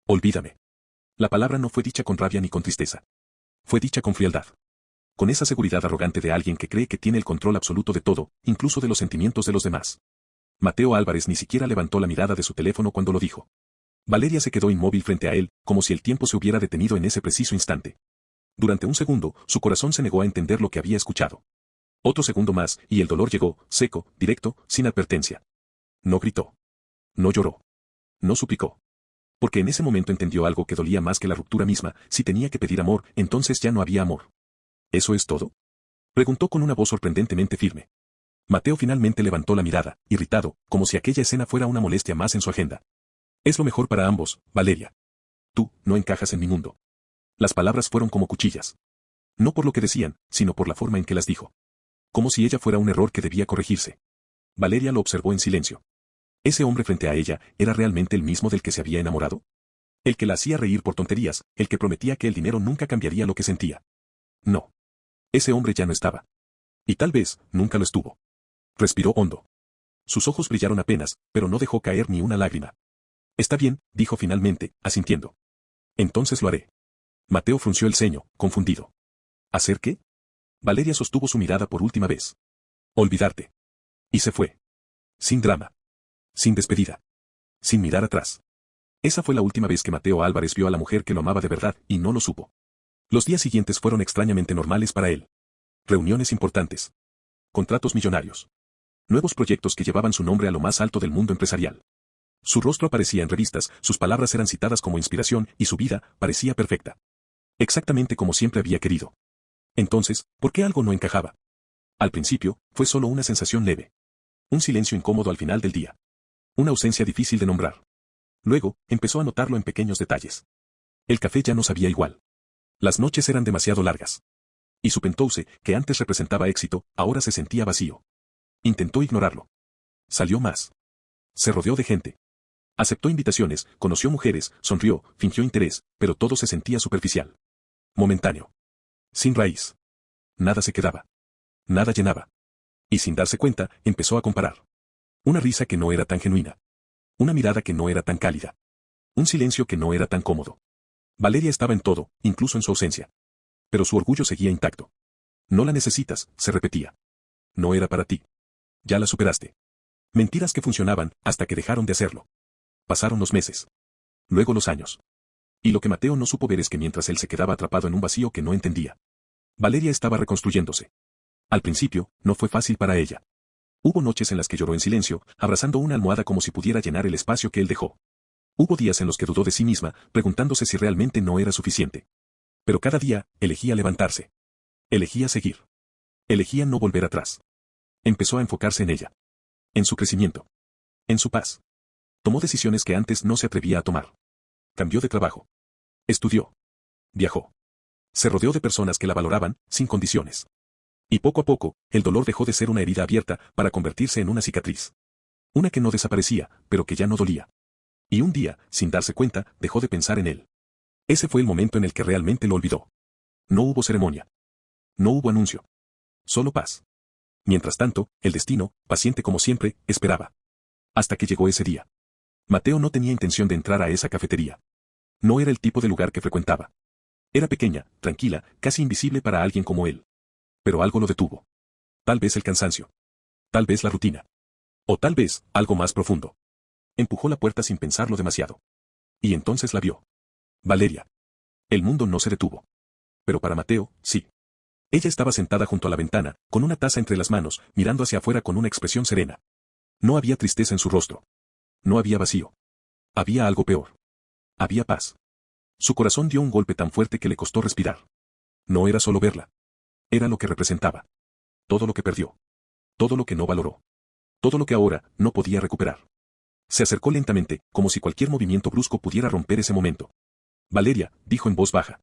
Olvídame. La palabra no fue dicha con rabia ni con tristeza. Fue dicha con frialdad. Con esa seguridad arrogante de alguien que cree que tiene el control absoluto de todo, incluso de los sentimientos de los demás. Mateo Álvarez ni siquiera levantó la mirada de su teléfono cuando lo dijo. Valeria se quedó inmóvil frente a él, como si el tiempo se hubiera detenido en ese preciso instante. Durante un segundo, su corazón se negó a entender lo que había escuchado. Otro segundo más, y el dolor llegó, seco, directo, sin advertencia. No gritó. No lloró. No suplicó. Porque en ese momento entendió algo que dolía más que la ruptura misma. Si tenía que pedir amor, entonces ya no había amor. ¿Eso es todo? Preguntó con una voz sorprendentemente firme. Mateo finalmente levantó la mirada, irritado, como si aquella escena fuera una molestia más en su agenda. Es lo mejor para ambos, Valeria. Tú, no encajas en mi mundo. Las palabras fueron como cuchillas. No por lo que decían, sino por la forma en que las dijo. Como si ella fuera un error que debía corregirse. Valeria lo observó en silencio. ¿Ese hombre frente a ella era realmente el mismo del que se había enamorado? El que la hacía reír por tonterías, el que prometía que el dinero nunca cambiaría lo que sentía. No. Ese hombre ya no estaba. Y tal vez, nunca lo estuvo. Respiró hondo. Sus ojos brillaron apenas, pero no dejó caer ni una lágrima. Está bien, dijo finalmente, asintiendo. Entonces lo haré. Mateo frunció el ceño, confundido. ¿Hacer qué? Valeria sostuvo su mirada por última vez. Olvidarte. Y se fue. Sin drama. Sin despedida. Sin mirar atrás. Esa fue la última vez que Mateo Álvarez vio a la mujer que lo amaba de verdad, y no lo supo. Los días siguientes fueron extrañamente normales para él. Reuniones importantes. Contratos millonarios. Nuevos proyectos que llevaban su nombre a lo más alto del mundo empresarial. Su rostro aparecía en revistas, sus palabras eran citadas como inspiración, y su vida parecía perfecta. Exactamente como siempre había querido. Entonces, ¿por qué algo no encajaba? Al principio, fue solo una sensación leve. Un silencio incómodo al final del día. Una ausencia difícil de nombrar. Luego, empezó a notarlo en pequeños detalles. El café ya no sabía igual. Las noches eran demasiado largas. Y su penthouse, que antes representaba éxito, ahora se sentía vacío. Intentó ignorarlo. Salió más. Se rodeó de gente. Aceptó invitaciones, conoció mujeres, sonrió, fingió interés, pero todo se sentía superficial. Momentáneo. Sin raíz. Nada se quedaba. Nada llenaba. Y sin darse cuenta, empezó a comparar. Una risa que no era tan genuina. Una mirada que no era tan cálida. Un silencio que no era tan cómodo. Valeria estaba en todo, incluso en su ausencia. Pero su orgullo seguía intacto. No la necesitas, se repetía. No era para ti. Ya la superaste. Mentiras que funcionaban, hasta que dejaron de hacerlo. Pasaron los meses. Luego los años. Y lo que Mateo no supo ver es que mientras él se quedaba atrapado en un vacío que no entendía, Valeria estaba reconstruyéndose. Al principio, no fue fácil para ella. Hubo noches en las que lloró en silencio, abrazando una almohada como si pudiera llenar el espacio que él dejó. Hubo días en los que dudó de sí misma, preguntándose si realmente no era suficiente. Pero cada día, elegía levantarse. Elegía seguir. Elegía no volver atrás. Empezó a enfocarse en ella. En su crecimiento. En su paz. Tomó decisiones que antes no se atrevía a tomar. Cambió de trabajo. Estudió. Viajó. Se rodeó de personas que la valoraban, sin condiciones. Y poco a poco, el dolor dejó de ser una herida abierta para convertirse en una cicatriz. Una que no desaparecía, pero que ya no dolía. Y un día, sin darse cuenta, dejó de pensar en él. Ese fue el momento en el que realmente lo olvidó. No hubo ceremonia. No hubo anuncio. Solo paz. Mientras tanto, el destino, paciente como siempre, esperaba. Hasta que llegó ese día. Mateo no tenía intención de entrar a esa cafetería. No era el tipo de lugar que frecuentaba. Era pequeña, tranquila, casi invisible para alguien como él. Pero algo lo detuvo. Tal vez el cansancio. Tal vez la rutina. O tal vez, algo más profundo. Empujó la puerta sin pensarlo demasiado. Y entonces la vio. Valeria. El mundo no se detuvo. Pero para Mateo, sí. Ella estaba sentada junto a la ventana, con una taza entre las manos, mirando hacia afuera con una expresión serena. No había tristeza en su rostro. No había vacío. Había algo peor. Había paz. Su corazón dio un golpe tan fuerte que le costó respirar. No era solo verla. Era lo que representaba. Todo lo que perdió. Todo lo que no valoró. Todo lo que ahora no podía recuperar. Se acercó lentamente, como si cualquier movimiento brusco pudiera romper ese momento. Valeria, dijo en voz baja.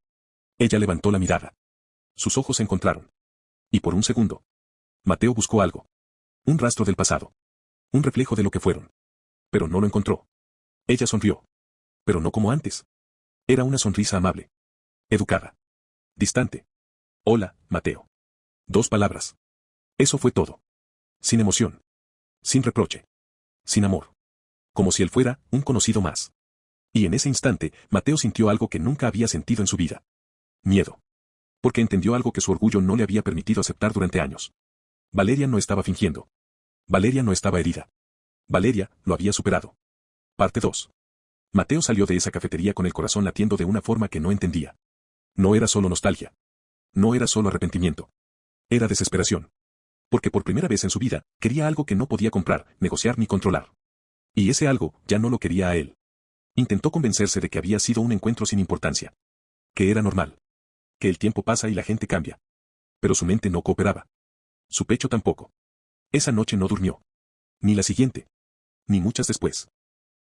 Ella levantó la mirada. Sus ojos se encontraron. Y por un segundo, Mateo buscó algo. Un rastro del pasado. Un reflejo de lo que fueron. Pero no lo encontró. Ella sonrió. Pero no como antes. Era una sonrisa amable. Educada. Distante. Hola, Mateo. 2 palabras. Eso fue todo. Sin emoción. Sin reproche. Sin amor. Como si él fuera un conocido más. Y en ese instante, Mateo sintió algo que nunca había sentido en su vida. Miedo. Porque entendió algo que su orgullo no le había permitido aceptar durante años. Valeria no estaba fingiendo. Valeria no estaba herida. Valeria lo había superado. Parte 2. Mateo salió de esa cafetería con el corazón latiendo de una forma que no entendía. No era solo nostalgia. No era solo arrepentimiento. Era desesperación. Porque por primera vez en su vida, quería algo que no podía comprar, negociar ni controlar. Y ese algo ya no lo quería a él. Intentó convencerse de que había sido un encuentro sin importancia. Que era normal. Que el tiempo pasa y la gente cambia. Pero su mente no cooperaba. Su pecho tampoco. Esa noche no durmió. Ni la siguiente. Ni muchas después.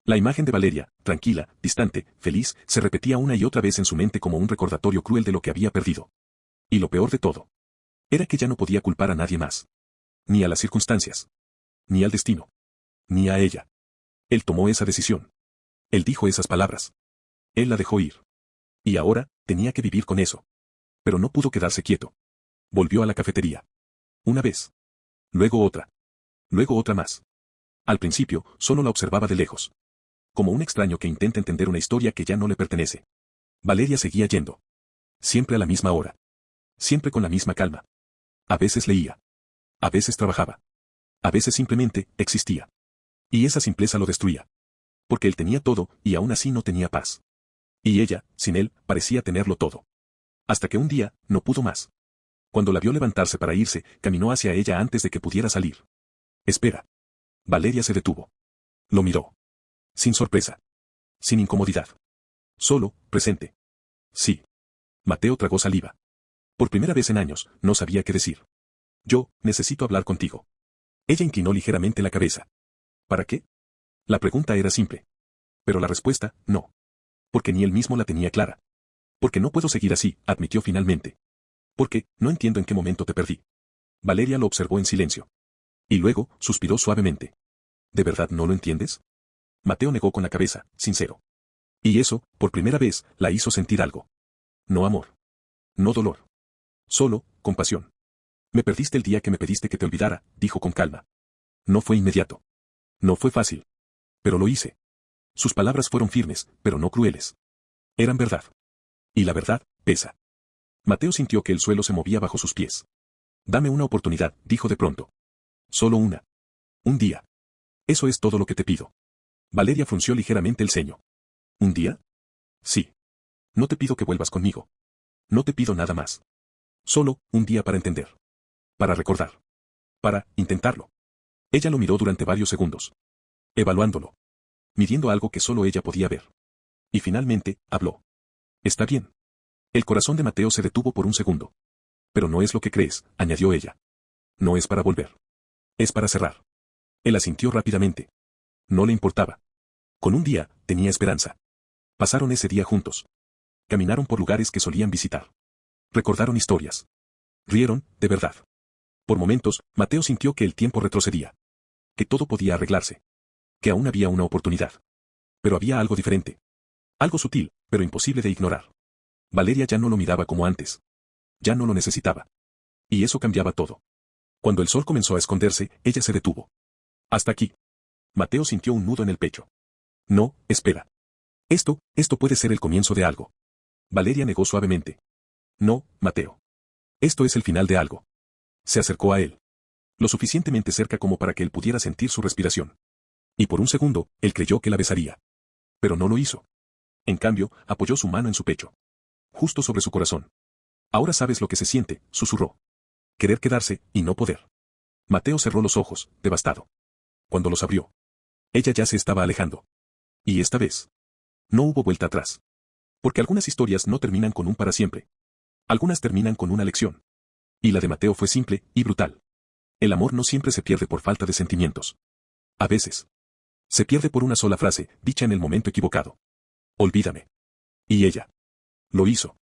La imagen de Valeria, tranquila, distante, feliz, se repetía una y otra vez en su mente como un recordatorio cruel de lo que había perdido. Y lo peor de todo. Era que ya no podía culpar a nadie más. Ni a las circunstancias. Ni al destino. Ni a ella. Él tomó esa decisión. Él dijo esas palabras. Él la dejó ir. Y ahora, tenía que vivir con eso. Pero no pudo quedarse quieto. Volvió a la cafetería. Una vez. Luego otra. Luego otra más. Al principio, solo la observaba de lejos. Como un extraño que intenta entender una historia que ya no le pertenece. Valeria seguía yendo. Siempre a la misma hora. Siempre con la misma calma. A veces leía. A veces trabajaba. A veces simplemente existía. Y esa simpleza lo destruía. Porque él tenía todo, y aún así no tenía paz. Y ella, sin él, parecía tenerlo todo. Hasta que un día, no pudo más. Cuando la vio levantarse para irse, caminó hacia ella antes de que pudiera salir. Espera. Valeria se detuvo. Lo miró. Sin sorpresa. Sin incomodidad. Solo, presente. Sí. Mateo tragó saliva. Por primera vez en años, no sabía qué decir. Yo, necesito hablar contigo. Ella inclinó ligeramente la cabeza. ¿Para qué? La pregunta era simple. Pero la respuesta, no. Porque ni él mismo la tenía clara. Porque no puedo seguir así, admitió finalmente. Porque, no entiendo en qué momento te perdí. Valeria lo observó en silencio. Y luego, suspiró suavemente. ¿De verdad no lo entiendes? Mateo negó con la cabeza, sincero. Y eso, por primera vez, la hizo sentir algo. No amor. No dolor. Solo, compasión. Me perdiste el día que me pediste que te olvidara, dijo con calma. No fue inmediato. No fue fácil. Pero lo hice. Sus palabras fueron firmes, pero no crueles. Eran verdad. Y la verdad, pesa. Mateo sintió que el suelo se movía bajo sus pies. Dame una oportunidad, dijo de pronto. Solo una. Un día. Eso es todo lo que te pido. Valeria frunció ligeramente el ceño. ¿Un día? Sí. No te pido que vuelvas conmigo. No te pido nada más. Solo, un día para entender. Para recordar. Para, intentarlo. Ella lo miró durante varios segundos. Evaluándolo. Midiendo algo que solo ella podía ver. Y finalmente, habló. Está bien. El corazón de Mateo se detuvo por un segundo. Pero no es lo que crees, añadió ella. No es para volver. Es para cerrar. Él asintió rápidamente. No le importaba. Con un día, tenía esperanza. Pasaron ese día juntos. Caminaron por lugares que solían visitar. Recordaron historias. Rieron, de verdad. Por momentos, Mateo sintió que el tiempo retrocedía. Que todo podía arreglarse. Que aún había una oportunidad. Pero había algo diferente. Algo sutil, pero imposible de ignorar. Valeria ya no lo miraba como antes. Ya no lo necesitaba. Y eso cambiaba todo. Cuando el sol comenzó a esconderse, ella se detuvo. Hasta aquí. Mateo sintió un nudo en el pecho. No, espera. Esto puede ser el comienzo de algo. Valeria negó suavemente. No, Mateo. Esto es el final de algo. Se acercó a él. Lo suficientemente cerca como para que él pudiera sentir su respiración. Y por un segundo, él creyó que la besaría. Pero no lo hizo. En cambio, apoyó su mano en su pecho. Justo sobre su corazón. Ahora sabes lo que se siente, susurró. Querer quedarse, y no poder. Mateo cerró los ojos, devastado. Cuando los abrió. Ella ya se estaba alejando. Y esta vez. No hubo vuelta atrás. Porque algunas historias no terminan con un para siempre. Algunas terminan con una lección. Y la de Mateo fue simple y brutal. El amor no siempre se pierde por falta de sentimientos. A veces. Se pierde por una sola frase, dicha en el momento equivocado. Olvídame. Y ella. Lo hizo.